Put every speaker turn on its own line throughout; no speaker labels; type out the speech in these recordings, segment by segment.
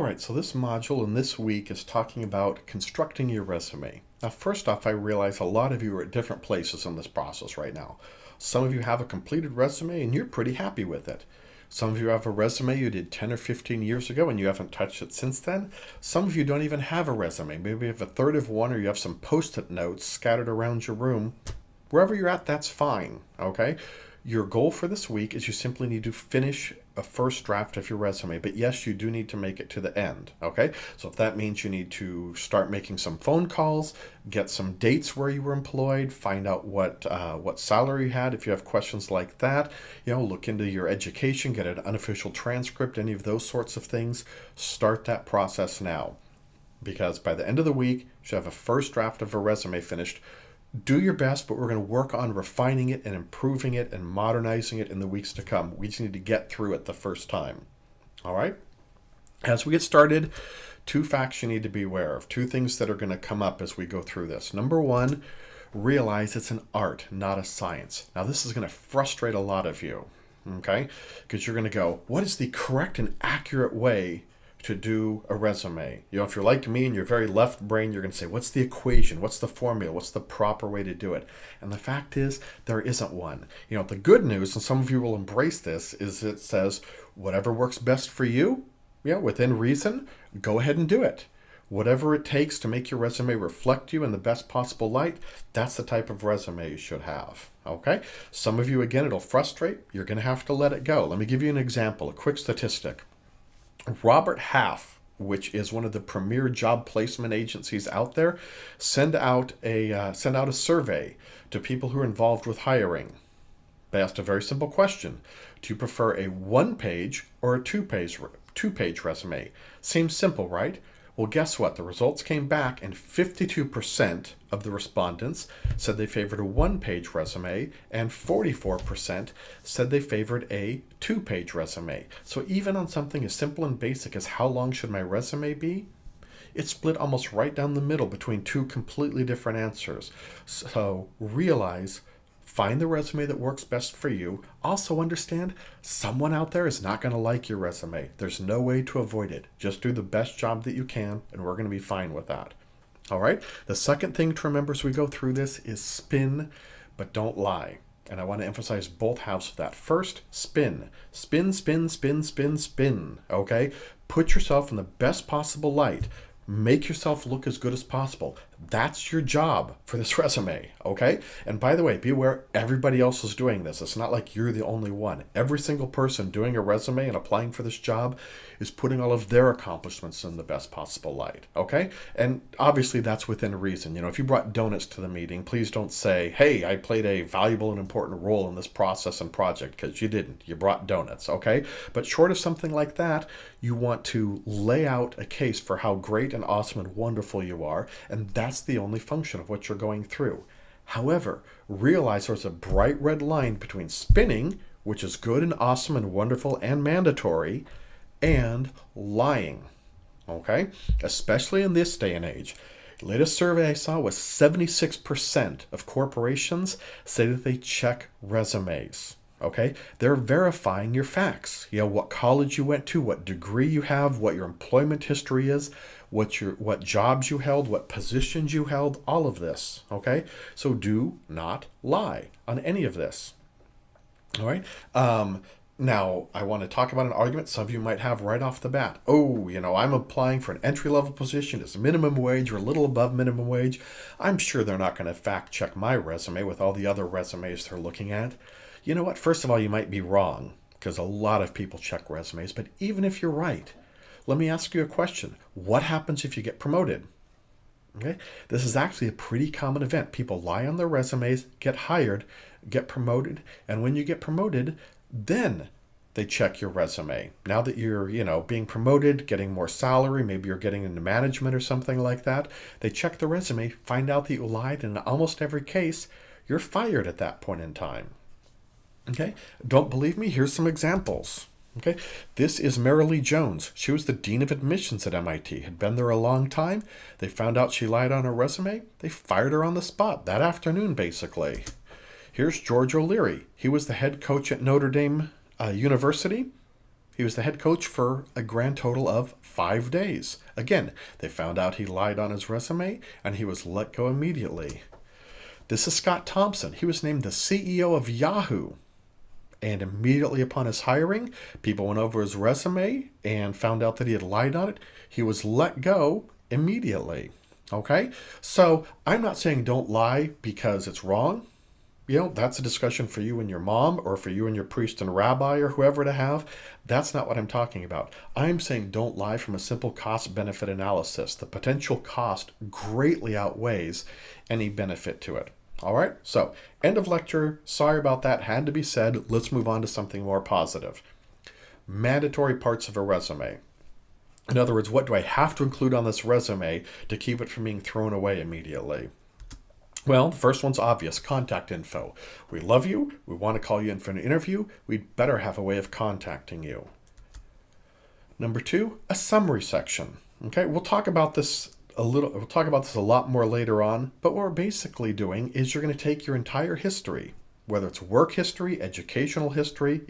All right, so this module in this week is talking about constructing your resume. Now, first off, I realize a lot of you are at different places in this process right now. Some of you have a completed resume and you're pretty happy with it. Some of you have a resume you did 10 or 15 years ago and you haven't touched it since then. Some of you don't even have a resume. Maybe you have a third of one or you have some post-it notes scattered around your room. Wherever you're at, that's fine, okay? Your goal for this week is you simply need to finish a first draft of your resume, but yes, you do need to make it to the end, okay? So if that means you need to start making some phone calls, get some dates where you were employed, find out what salary you had, if you have questions like that, look into your education, get an unofficial transcript, any of those sorts of things, start that process now. Because by the end of the week, you should have a first draft of a resume finished. Do your best, but we're going to work on refining it and improving it and modernizing it in the weeks to come. We just need to get through it the first time. All right? As we get started, two facts you need to be aware of, two things that are going to come up as we go through this. Number one, realize it's an art, not a science. Now, this is going to frustrate a lot of you, okay? Because you're going to go, what is the correct and accurate way to do a resume? If you're like me and you're very left brain, you're going to say, what's the equation? What's the formula? What's the proper way to do it? And the fact is, there isn't one. The good news, and some of you will embrace this, is it says, whatever works best for you, within reason, go ahead and do it. Whatever it takes to make your resume reflect you in the best possible light, that's the type of resume you should have. Okay? Some of you, again, it'll frustrate. You're going to have to let it go. Let me give you an example, a quick statistic. Robert Half, which is one of the premier job placement agencies out there, sent out a survey to people who are involved with hiring. They asked a very simple question: do you prefer a one-page or a two-page resume? Seems simple, right? Well, guess what? The results came back and 52% of the respondents said they favored a one-page resume and 44% said they favored a two-page resume. So even on something as simple and basic as how long should my resume be, it's split almost right down the middle between two completely different answers. So realize, find the resume that works best for you. Also understand, someone out there is not going to like your resume. There's no way to avoid it. Just do the best job that you can, and we're going to be fine with that. All right? The second thing to remember as we go through this is spin, but don't lie. And I want to emphasize both halves of that. First, spin. Spin, spin, spin, spin, spin. Okay? Put yourself in the best possible light. Make yourself look as good as possible. That's your job for this resume, okay? And by the way, be aware everybody else is doing this. It's not like you're the only one. Every single person doing a resume and applying for this job is putting all of their accomplishments in the best possible light, okay? And obviously that's within reason. If you brought donuts to the meeting, please don't say, hey, I played a valuable and important role in this process and project, because you didn't. You brought donuts, okay? But short of something like that, you want to lay out a case for how great and awesome and wonderful you are, and that's the only function of what you're going through. However, realize there's a bright red line between spinning, which is good and awesome and wonderful and mandatory, and lying, okay? Especially in this day and age. The latest survey I saw was 76% of corporations say that they check resumes. Okay, they're verifying your facts. What college you went to, what degree you have, what your employment history is, what jobs you held, what positions you held, all of this. Okay, so do not lie on any of this. All right. Now, I want to talk about an argument some of you might have right off the bat. Oh, I'm applying for an entry-level position. It's minimum wage or a little above minimum wage. I'm sure they're not going to fact-check my resume with all the other resumes they're looking at. You know what? First of all, you might be wrong, because a lot of people check resumes. But even if you're right, let me ask you a question. What happens if you get promoted? Okay, this is actually a pretty common event. People lie on their resumes, get hired, get promoted, and when you get promoted, then they check your resume. Now that you're, being promoted, getting more salary, maybe you're getting into management or something like that, they check the resume, find out that you lied, and in almost every case, you're fired at that point in time. Okay, don't believe me? Here's some examples. Okay, this is Marilee Jones. She was the dean of admissions at MIT, had been there a long time. They found out she lied on her resume. They fired her on the spot that afternoon, basically. Here's George O'Leary. He was the head coach at Notre Dame University. He was the head coach for a grand total of 5 days. Again, they found out he lied on his resume and he was let go immediately. This is Scott Thompson. He was named the CEO of Yahoo. And immediately upon his hiring, people went over his resume and found out that he had lied on it. He was let go immediately. Okay? So I'm not saying don't lie because it's wrong. That's a discussion for you and your mom or for you and your priest and rabbi or whoever to have. That's not what I'm talking about. I'm saying don't lie from a simple cost benefit analysis. The potential cost greatly outweighs any benefit to it. All right, so end of lecture. Sorry about that. Had to be said. Let's move on to something more positive. Mandatory parts of a resume. In other words, what do I have to include on this resume to keep it from being thrown away immediately? Well, the first one's obvious, contact info. We love you. We want to call you in for an interview. We'd better have a way of contacting you. Number 2, a summary section. Okay, we'll talk about this a lot more later on, but what we're basically doing is you're going to take your entire history, whether it's work history, educational history,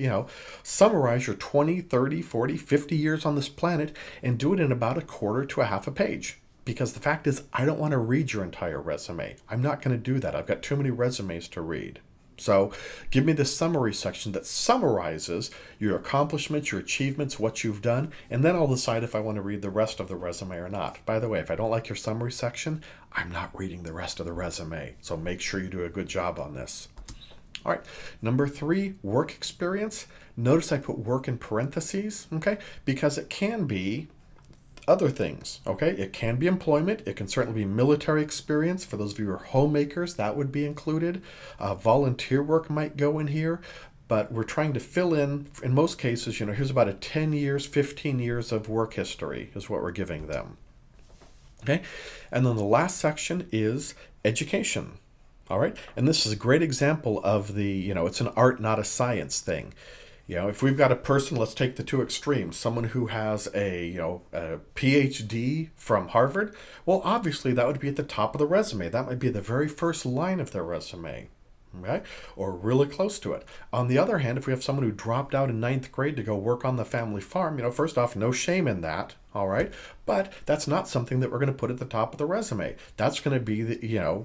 summarize your 20, 30, 40, 50 years on this planet and do it in about a quarter to a half a page. Because the fact is, I don't want to read your entire resume. I'm not going to do that. I've got too many resumes to read. So give me the summary section that summarizes your accomplishments, your achievements, what you've done, and then I'll decide if I want to read the rest of the resume or not. By the way, if I don't like your summary section, I'm not reading the rest of the resume. So make sure you do a good job on this. All right, number 3, work experience. Notice I put work in parentheses, okay, because it can be other things, okay? It can be employment. It can certainly be military experience. For those of you who are homemakers, that would be included. Volunteer work might go in here, but we're trying to fill in most cases, here's about a 10 years, 15 years of work history is what we're giving them, okay? And then the last section is education, all right? And this is a great example of it's an art, not a science thing. If we've got a person, let's take the two extremes, someone who has a PhD from Harvard, well, obviously that would be at the top of the resume. That might be the very first line of their resume, okay? Or really close to it. On the other hand, if we have someone who dropped out in 9th grade to go work on the family farm, first off, no shame in that, all right? But that's not something that we're going to put at the top of the resume. That's going to be,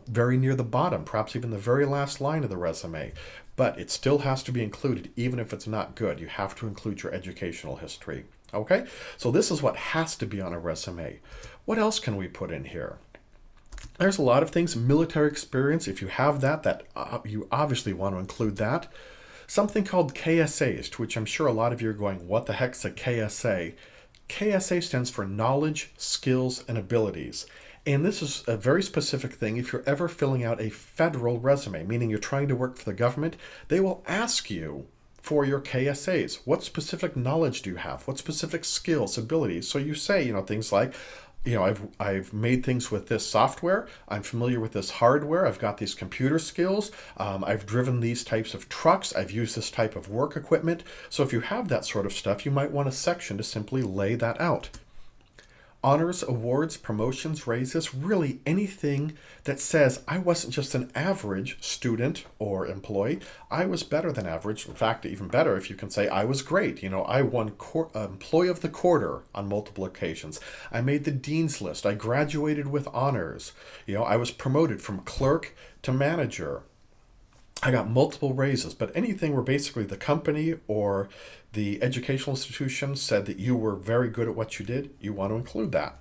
very near the bottom, perhaps even the very last line of the resume. But it still has to be included, even if it's not good. You have to include your educational history, okay? So this is what has to be on a resume. What else can we put in here? There's a lot of things. Military experience, if you have that you obviously want to include that. Something called KSAs, to which I'm sure a lot of you are going, what the heck's a KSA? KSA stands for knowledge, skills, and abilities. And this is a very specific thing. If you're ever filling out a federal resume, meaning you're trying to work for the government, they will ask you for your KSAs. What specific knowledge do you have? What specific skills, abilities? So you say, things like, I've made things with this software. I'm familiar with this hardware. I've got these computer skills. I've driven these types of trucks. I've used this type of work equipment. So if you have that sort of stuff, you might want a section to simply lay that out. Honors, awards, promotions, raises, really anything that says I wasn't just an average student or employee. I was better than average. In fact, even better if you can say I was great. I won Employee of the Quarter on multiple occasions. I made the Dean's List. I graduated with honors. I was promoted from clerk to manager. I got multiple raises, but anything where basically the company or the educational institution said that you were very good at what you did, you want to include that.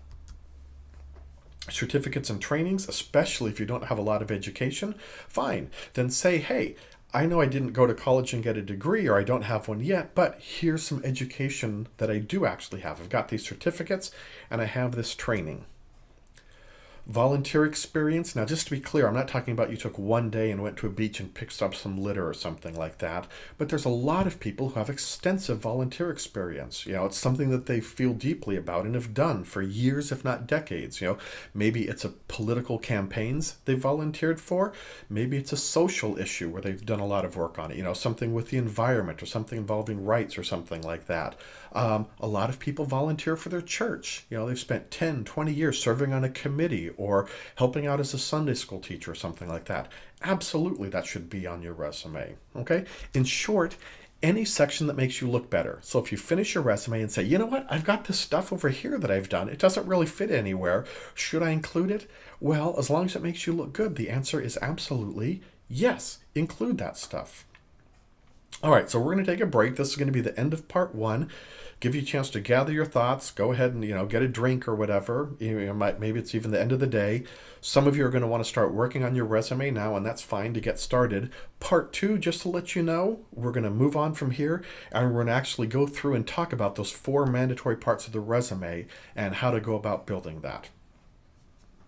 Certificates and trainings, especially if you don't have a lot of education, fine. Then say, hey, I know I didn't go to college and get a degree, or I don't have one yet, but here's some education that I do actually have. I've got these certificates and I have this training. Volunteer experience. Now, just to be clear, I'm not talking about you took one day and went to a beach and picked up some litter or something like that. But there's a lot of people who have extensive volunteer experience. It's something that they feel deeply about and have done for years, if not decades. Maybe it's a political campaigns they volunteered for. Maybe it's a social issue where they've done a lot of work on it. Something with the environment or something involving rights or something like that. A lot of people volunteer for their church. They've spent 10, 20 years serving on a committee or helping out as a Sunday school teacher or something like that. Absolutely, that should be on your resume, okay? In short, any section that makes you look better. So if you finish your resume and say, you know what, I've got this stuff over here that I've done. It doesn't really fit anywhere. Should I include it? Well, as long as it makes you look good, the answer is absolutely yes. Include that stuff. All right, so we're going to take a break. This is going to be the end of part one. Give you a chance to gather your thoughts. Go ahead and get a drink or whatever. Maybe it's even the end of the day. Some of you are going to want to start working on your resume now, and that's fine to get started. Part two, just to let you know, we're going to move on from here, and we're going to actually go through and talk about those 4 mandatory parts of the resume and how to go about building that.